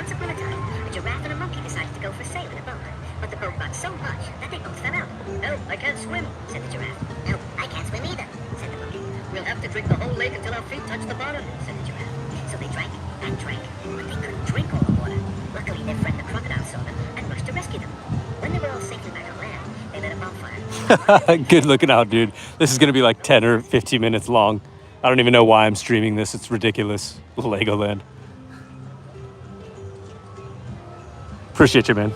Once upon a time, a giraffe and a monkey decided to go for a sail in a boat. But the boat got so much that they both fell out. No, I can't swim, said the giraffe. No, I can't swim either, said the monkey. We'll have to drink the whole lake until our feet touch the bottom, said the giraffe. So they drank and drank, but they couldn't drink all the water. Luckily, their friend the crocodile saw them and rushed to rescue them. When they were all safely back on land, they lit a bonfire. Good looking out, dude. This is going to be like 10 or 15 minutes long. I don't even know why I'm streaming this. It's ridiculous. Legoland. Appreciate you, man.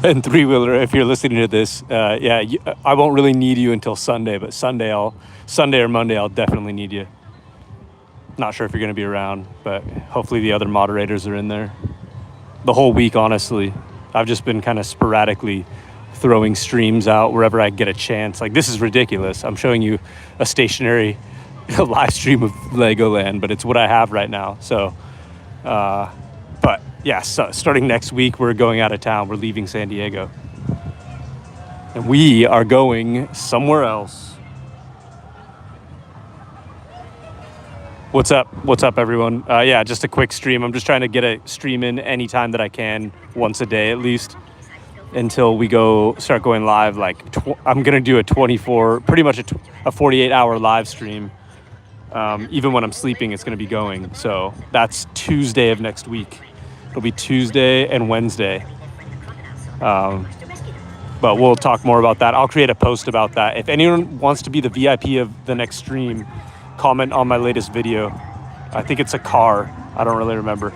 And three-wheeler, if you're listening to this, I won't really need you until Sunday, but Sunday or Monday, I'll definitely need you. Not sure if you're going to be around, but hopefully the other moderators are in there. The whole week, honestly, I've just been kind of sporadically throwing streams out wherever I get a chance. Like, this is ridiculous. I'm showing you a stationary live stream of Legoland, but it's what I have right now. So, but yeah, so starting next week, we're going out of town. We're leaving San Diego. And we are going somewhere else. What's up? What's up, everyone? Yeah, just a quick stream. I'm just trying to get a stream in anytime that I can, once a day at least, until we start going live. Like, I'm going to do pretty much a 48-hour live stream. Even when I'm sleeping, it's going to be going. So that's Tuesday of next week. It'll be Tuesday and Wednesday. But we'll talk more about that. I'll create a post about that. If anyone wants to be the VIP of the next stream, comment on my latest video. I think it's a car. I don't really remember.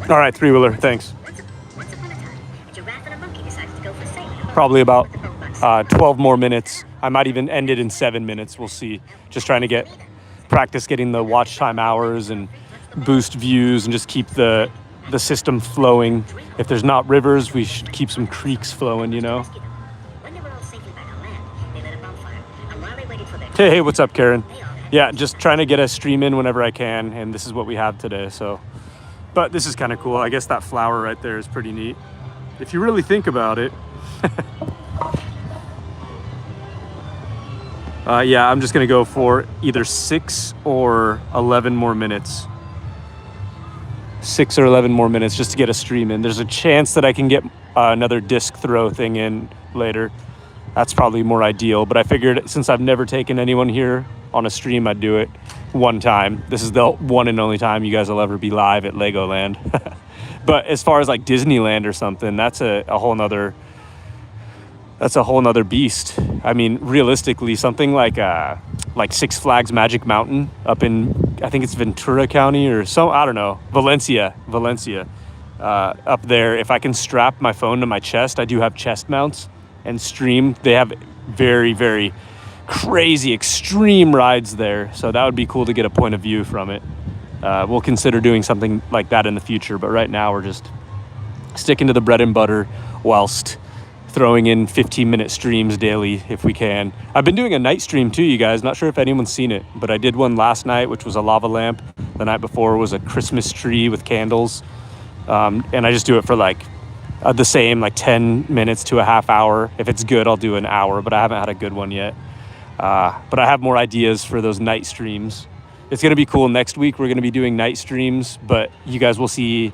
All right, three-wheeler, thanks. Probably about 12 more minutes. I might even end it in 7 minutes. We'll see. Just trying to practice getting the watch time hours and boost views and just keep the system flowing. If there's not rivers, we should keep some creeks flowing, you know? Hey, what's up, Karen? Yeah, just trying to get a stream in whenever I can, and this is what we have today, so. But this is kind of cool. I guess that flower right there is pretty neat. If you really think about it. Yeah, I'm just going to go for either 6 or 11 more minutes. 6 or 11 more minutes just to get a stream in. There's a chance that I can get another disc throw thing in later. That's probably more ideal. But I figured since I've never taken anyone here on a stream, I'd do it one time. This is the one and only time you guys will ever be live at Legoland. But as far as like Disneyland or something, that's a whole nother... That's a whole nother beast. I mean, realistically, something like Six Flags Magic Mountain up in, I think it's Ventura County or I don't know, Valencia, up there. If I can strap my phone to my chest, I do have chest mounts and stream. They have very, very crazy, extreme rides there. So that would be cool to get a point of view from it. We'll consider doing something like that in the future. But right now we're just sticking to the bread and butter whilst throwing in 15-minute streams daily if we can. I've been doing a night stream too, you guys. Not sure if anyone's seen it, but I did one last night, which was a lava lamp. The night before was a Christmas tree with candles. And I just do it for like the same, like 10 minutes to a half hour. If it's good, I'll do an hour, but I haven't had a good one yet. But I have more ideas for those night streams. It's going to be cool. Next week, we're going to be doing night streams, but you guys will see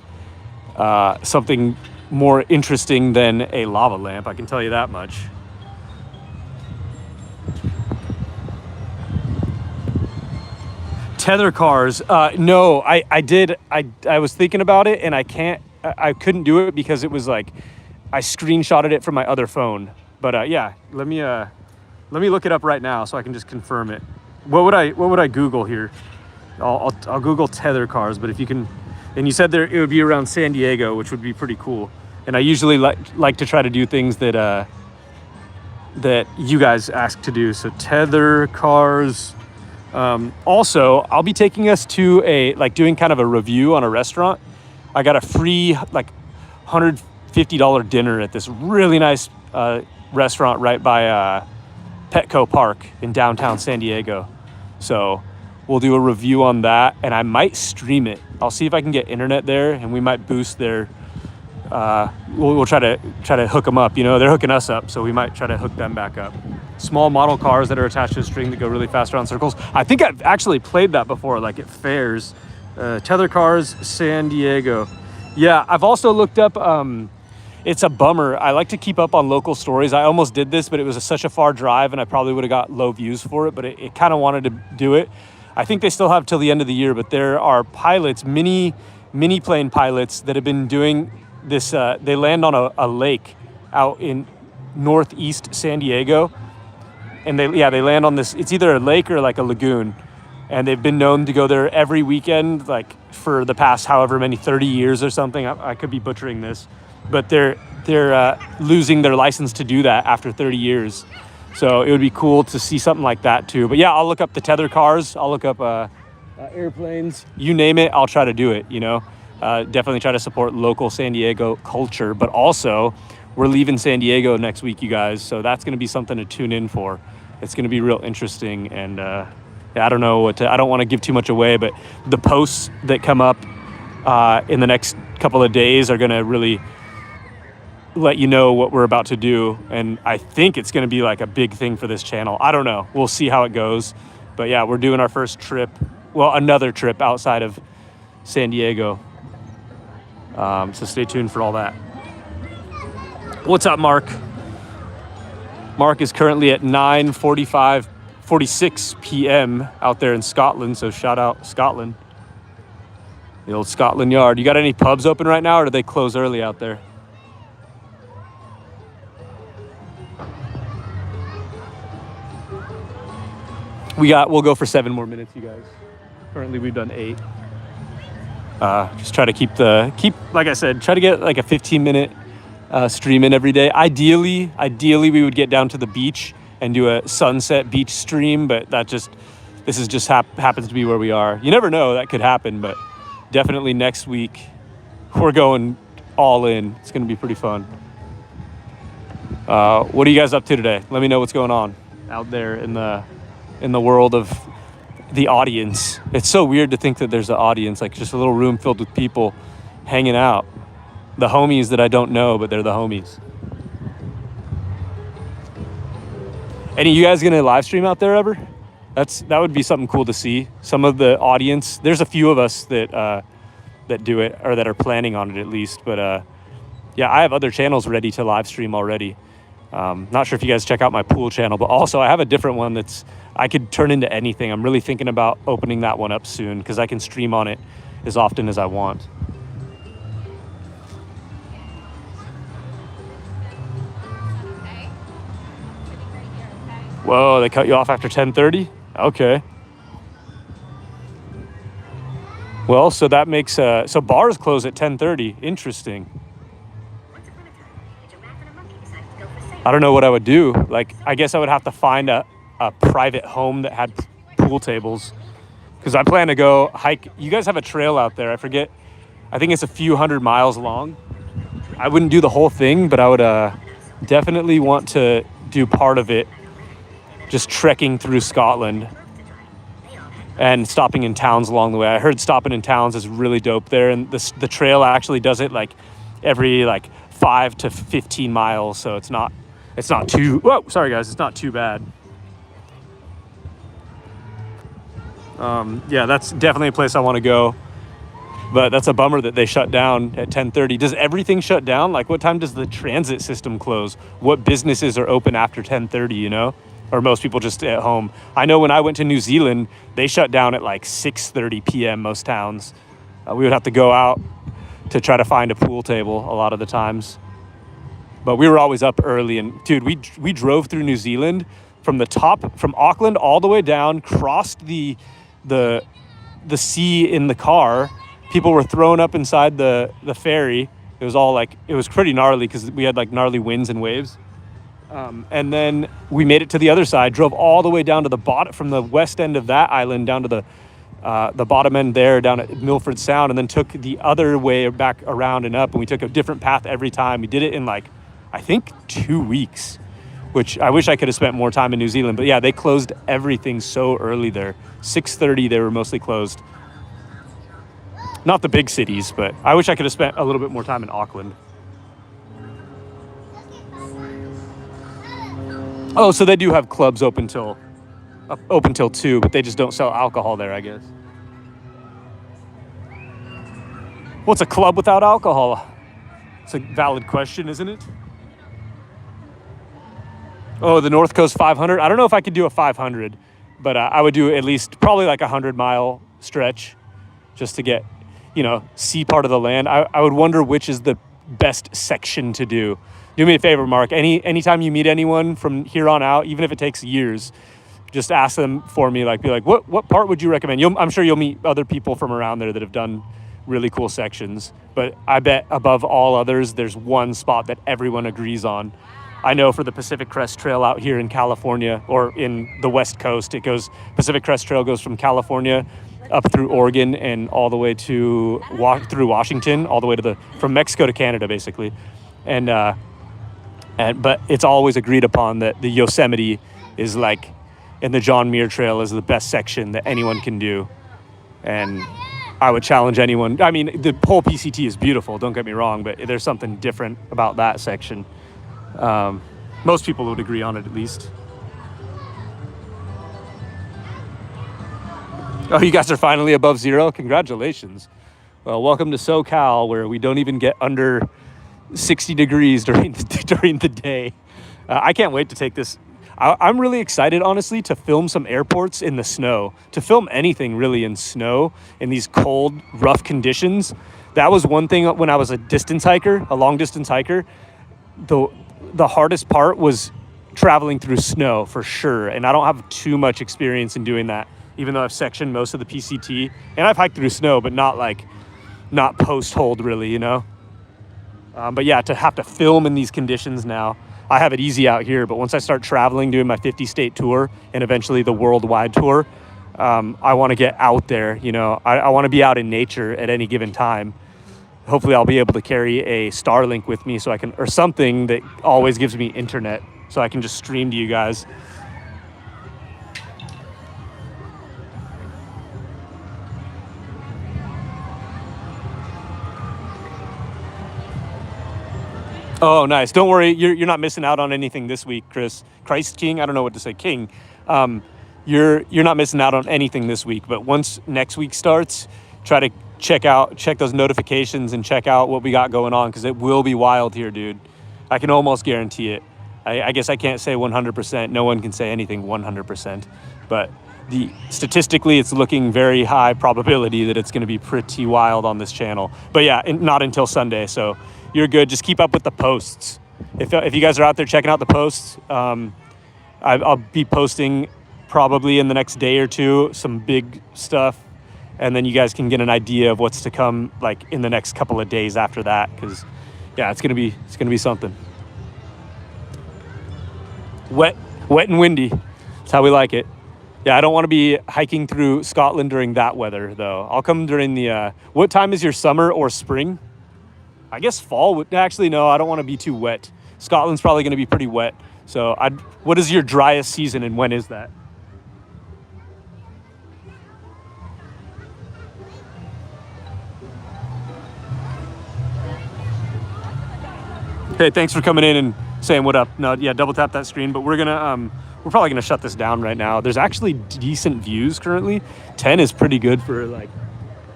something more interesting than a lava lamp. I can tell you that much. Tether cars. No, I did. I was thinking about it and I couldn't do it because it was like, I screenshotted it from my other phone. But yeah, let me look it up right now so I can just confirm it. What would I Google here? I'll Google tether cars, but if you can, and you said it would be around San Diego, which would be pretty cool. And I usually like to try to do things that that you guys ask to do. So tether cars. Also, I'll be taking us to doing kind of a review on a restaurant. I got a free $150 dinner at this really nice restaurant right by Petco Park in downtown San Diego. So we'll do a review on that, and I might stream it. I'll see if I can get internet there, and we might boost their. We'll try to hook them up. They're hooking us up, so we might try to hook them back up. Small model cars that are attached to a string that go really fast around circles. I think I've actually played that before, like at fairs. Tether cars, San Diego. Yeah, I've also looked up. It's a bummer. I like to keep up on local stories. I almost did this, but it was such a far drive, and I probably would have got low views for it. But it kind of wanted to do it. I think they still have till the end of the year, but there are pilots, mini plane pilots that have been doing this. They land on a lake out in northeast San Diego, and they land on this. It's either a lake or like a lagoon, and they've been known to go there every weekend, like for the past however many 30 years or something. I could be butchering this, but they're losing their license to do that after 30 years. So it would be cool to see something like that too. But yeah, I'll look up the tether cars. I'll look up airplanes. You name it, I'll try to do it. Definitely try to support local San Diego culture. But also, we're leaving San Diego next week, you guys. So that's going to be something to tune in for. It's going to be real interesting. And I don't know I don't want to give too much away, but the posts that come up in the next couple of days are going to really let you know what we're about to do, and I think it's going to be like a big thing for this channel. I don't know, we'll see how it goes, but yeah, we're doing our first trip, another trip outside of San Diego, so stay tuned for all that. What's up, Mark? Mark is currently at 46 p.m. out there in Scotland, so shout out Scotland, the old Scotland Yard. You got any pubs open right now, or do they close early out there? We'll go for 7 more minutes, you guys. Currently, we've done 8. Just try to keep, like I said, try to get like a 15-minute stream in every day. Ideally, we would get down to the beach and do a sunset beach stream, but this is just happens to be where we are. You never know, that could happen, but definitely next week, we're going all in. It's going to be pretty fun. What are you guys up to today? Let me know what's going on out there in the world of the audience. It's so weird to think that there's an audience, like just a little room filled with people hanging out. The homies that I don't know, but they're the homies. Any of you guys gonna live stream out there ever? That would be something cool to see. Some of the audience, there's a few of us that do it, or that are planning on it at least, but yeah, I have other channels ready to live stream already. Not sure if you guys check out my pool channel, but also I have a different one that's I could turn into anything. I'm really thinking about opening that one up soon because I can stream on it as often as I want. Whoa, they cut you off after 10:30? Okay. Well, so that makes so bars close at 10:30. Interesting. I don't know what I would do. Like, I guess I would have to find a private home that had pool tables, because I plan to go hike. You guys have a trail out there. I forget. I think it's a few hundred miles long. I wouldn't do the whole thing, but I would definitely want to do part of it, just trekking through Scotland and stopping in towns along the way. I heard stopping in towns is really dope there, and the trail actually does it like every 5 to 15 miles, so it's not too, sorry guys, it's not too bad. Yeah, that's definitely a place I want to go, but that's a bummer that they shut down at 10:30. Does everything shut down? Like, what time does the transit system close? What businesses are open after 10:30, you know? Or most people just stay at home? I know when I went to New Zealand, they shut down at 6:30 p.m. most towns. We would have to go out to try to find a pool table a lot of the times. But we were always up early, and dude, we drove through New Zealand from Auckland all the way down, crossed the sea in the car. People were thrown up inside the ferry, It was all like, it was pretty gnarly because we had like gnarly winds and waves. And then we made it to the other side, drove all the way down to the bottom, from the west end of that island down to the bottom end there down at Milford Sound, and then took the other way back around and up, and we took a different path every time. We did it in like, I think 2 weeks, which I wish I could have spent more time in New Zealand. But yeah, they closed everything so early there. 6:30 they were mostly closed. Not the big cities, but I wish I could have spent a little bit more time in Auckland. Oh, so they do have clubs open till 2, but they just don't sell alcohol there, I guess. What's a club without alcohol? It's a valid question, isn't it? Oh, the North Coast 500. I don't know if I could do a 500, but I would do at least probably like a 100-mile stretch just to get, see part of the land. I would wonder which is the best section to do. Do me a favor, Mark. Anytime you meet anyone from here on out, even if it takes years, just ask them for me. Like, be like, what part would you recommend? I'm sure you'll meet other people from around there that have done really cool sections. But I bet above all others, there's one spot that everyone agrees on. I know for the Pacific Crest Trail out here in California, or in the West Coast, Pacific Crest Trail goes from California up through Oregon and all the way to through Washington, all the way from Mexico to Canada, basically. But it's always agreed upon that the Yosemite is like, and the John Muir Trail is the best section that anyone can do. And I would challenge anyone. I mean, the whole PCT is beautiful, don't get me wrong, but there's something different about that section. Most people would agree on it, at least. Oh, you guys are finally above zero? Congratulations. Well, welcome to SoCal, where we don't even get under 60 degrees during the day. I can't wait to take this. I'm really excited, honestly, to film some airports in the snow, to film anything really in snow, in these cold, rough conditions. That was one thing when I was a long distance hiker. The hardest part was traveling through snow, for sure. And I don't have too much experience in doing that, even though I've sectioned most of the PCT. And I've hiked through snow, but not post-hold really, But yeah, to have to film in these conditions now, I have it easy out here, but once I start traveling, doing my 50-state tour and eventually the worldwide tour, I want to get out there. I want to be out in nature at any given time. Hopefully I'll be able to carry a Starlink with me or something that always gives me internet so I can just stream to you guys. Oh, nice. Don't worry. You're not missing out on anything this week, Chris. Christ King. I don't know what to say. King. You're not missing out on anything this week. But once next week starts, try to check those notifications and check out what we got going on, because it will be wild here, dude. I can almost guarantee it. I guess I can't say 100%. No one can say anything 100%. But statistically, it's looking very high probability that it's going to be pretty wild on this channel. But yeah, not until Sunday. So you're good. Just keep up with the posts. If you guys are out there checking out the posts, I'll be posting probably in the next day or two some big stuff, and then you guys can get an idea of what's to come like in the next couple of days after that, because yeah, it's gonna be something. Wet and windy. That's how we like it. Yeah, I don't want to be hiking through Scotland during that weather though. I'll come during the what time is your summer or spring? I guess fall. Actually, no, I don't want to be too wet. Scotland's probably going to be pretty wet. So what is your driest season, and when is that? Hey, thanks for coming in and saying what up. No, yeah, double tap that screen, but we're probably gonna shut this down right now. There's actually decent views currently. 10 is pretty good for like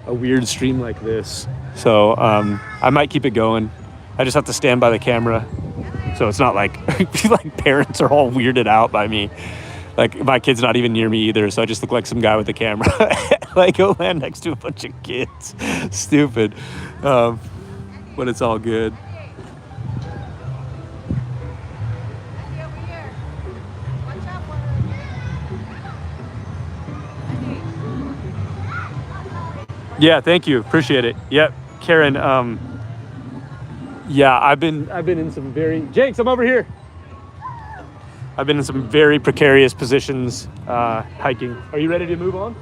a weird stream like this. So I might keep it going. I just have to stand by the camera, so it's not like like parents are all weirded out by me. Like my kid's not even near me either, so I just look like some guy with a camera. Like go land next to a bunch of kids. Stupid, but it's all good. Yeah, thank you. Appreciate it. Yep, Karen. Yeah, I've been in some very Jakes, I'm over here. I've been in some very precarious positions hiking. Are you ready to move on?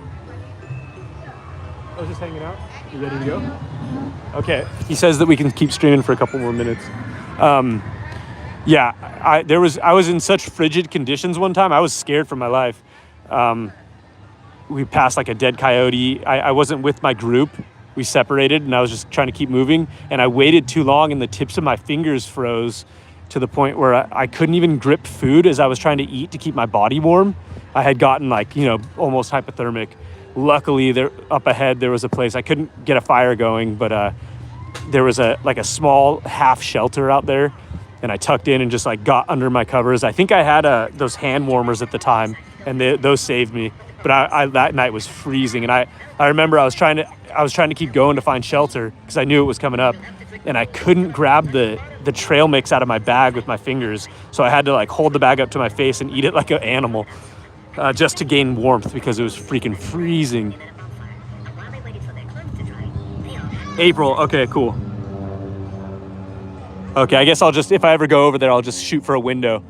I was just hanging out. You ready to go? Okay. He says that we can keep streaming for a couple more minutes. Yeah, I was in such frigid conditions one time. I was scared for my life. We passed like a dead coyote. I wasn't with my group. We separated and I was just trying to keep moving. And I waited too long and the tips of my fingers froze to the point where I couldn't even grip food as I was trying to eat to keep my body warm. I had gotten like, almost hypothermic. Luckily, there up ahead, there was a place I couldn't get a fire going, but there was a small half shelter out there. And I tucked in and just like got under my covers. I think I had those hand warmers at the time, and those saved me. But I that night was freezing, and I remember I was trying to keep going to find shelter because I knew it was coming up, and I couldn't grab the trail mix out of my bag with my fingers, so I had to like hold the bag up to my face and eat it like an animal, just to gain warmth because it was freaking freezing. April, okay, cool. Okay, I guess if I ever go over there, I'll just shoot for a window.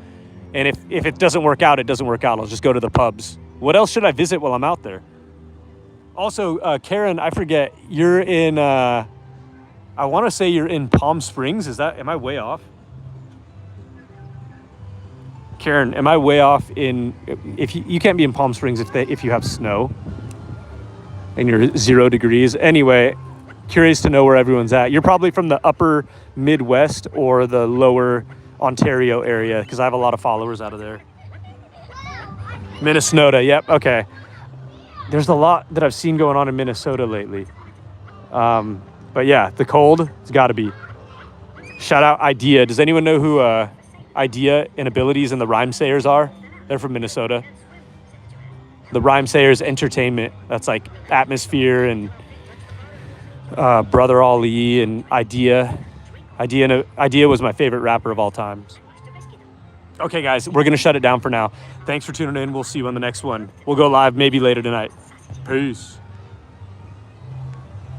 And if it doesn't work out, it doesn't work out. I'll just go to the pubs. What else should I visit while I'm out there? Also, Karen, I forget, you're in, I want to say you're in Palm Springs. Am I way off? Karen, am I way off if you can't be in Palm Springs if you have snow and you're 0 degrees. Anyway, curious to know where everyone's at. You're probably from the upper Midwest or the lower Ontario area because I have a lot of followers out of there. Minnesota, yep, okay. There's a lot that I've seen going on in Minnesota lately. But yeah, the cold, it's gotta be. Shout out Idea. Does anyone know who Idea and Abilities and the Rhymesayers are? They're from Minnesota. The Rhymesayers Entertainment, that's like Atmosphere and Brother Ali and Idea. Idea was my favorite rapper of all time. Okay, guys, we're going to shut it down for now. Thanks for tuning in. We'll see you on the next one. We'll go live maybe later tonight. Peace.